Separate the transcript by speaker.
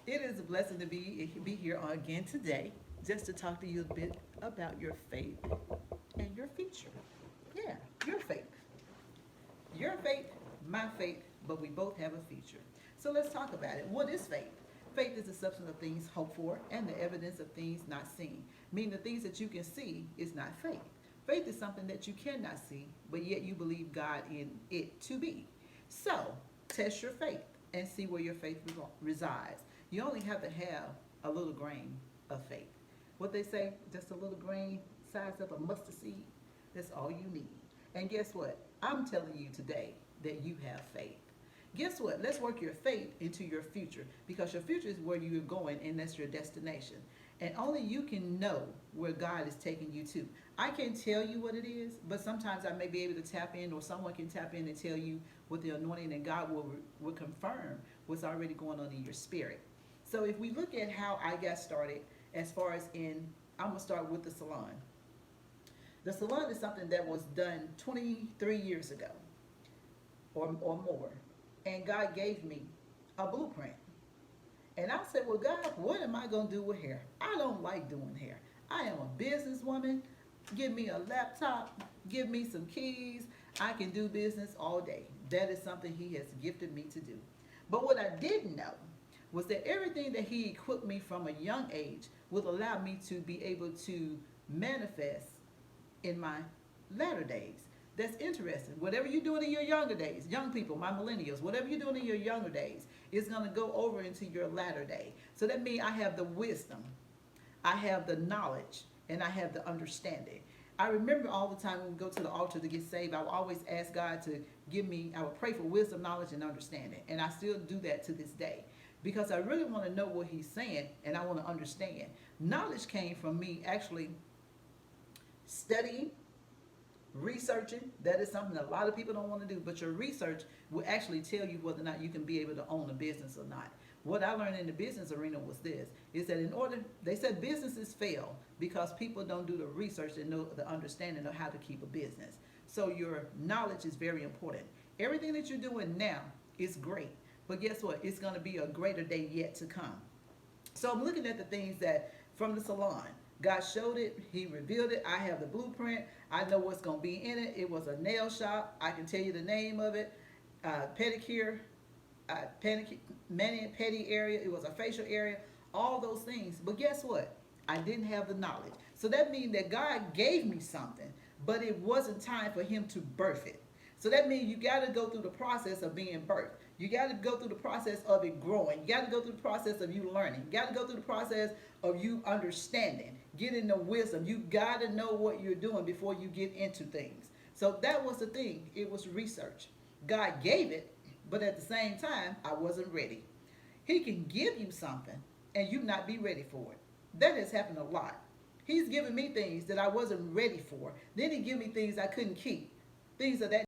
Speaker 1: It is a blessing to be here again today, just to talk to you a bit about your faith and your future. Yeah, your faith, your faith, my faith, but we both have a future. So let's talk about it. What is faith? Faith is the substance of things hoped for and the evidence of things not seen. Meaning the things that you can see is not faith. Faith is something that you cannot see, but yet you believe God in it to be. So test your faith and see where your faith resides. You only have to have a little grain of faith. What they say, just a little grain size of a mustard seed, that's all you need. And guess what? I'm telling you today that you have faith. Guess what? Let's work your faith into your future, because your future is where you're going and that's your destination. And only you can know where God is taking you to. I can't tell you what it is, but sometimes I may be able to tap in, or someone can tap in and tell you with the anointing, and God will confirm what's already going on in your spirit. So if we look at how I got started, as far as I'm going to start with the salon. The salon is something that was done 23 years ago or more. And God gave me a blueprint. And I said, well, God, what am I going to do with hair? I don't like doing hair. I am a businesswoman. Give me a laptop. Give me some keys. I can do business all day. That is something He has gifted me to do. But what I didn't know was that everything that He equipped me from a young age would allow me to be able to manifest in my latter days. That's interesting. Whatever you're doing in your younger days, young people, my millennials, whatever you're doing in your younger days is going to go over into your latter day. So that means I have the wisdom, I have the knowledge, and I have the understanding. I remember all the time when we go to the altar to get saved, I would always ask God to give me, I would pray for wisdom, knowledge, and understanding. And I still do that to this day, because I really want to know what He's saying and I want to understand. Knowledge came from me actually studying, researching. That is something a lot of people don't want to do, but your research will actually tell you whether or not you can be able to own a business or not. What I learned in the business arena was this, is that in order, they said businesses fail because people don't do the research and know the understanding of how to keep a business. So your knowledge is very important. Everything that you're doing now is great, but guess what? It's going to be a greater day yet to come. So I'm looking at the things that from the salon. God showed it. He revealed it. I have the blueprint. I know what's going to be in it. It was a nail shop. I can tell you the name of it. Pedicure, mani and pedi area. It was a facial area. All those things. But guess what? I didn't have the knowledge. So that means that God gave me something, but it wasn't time for Him to birth it. So that means you got to go through the process of being birthed. You got to go through the process of it growing. You got to go through the process of you learning. You got to go through the process of you understanding, getting the wisdom. You got to know what you're doing before you get into things. So that was the thing. It was research. God gave it, but at the same time, I wasn't ready. He can give you something and you not be ready for it. That has happened a lot. He's given me things that I wasn't ready for. Then He give me things I couldn't keep. Things of that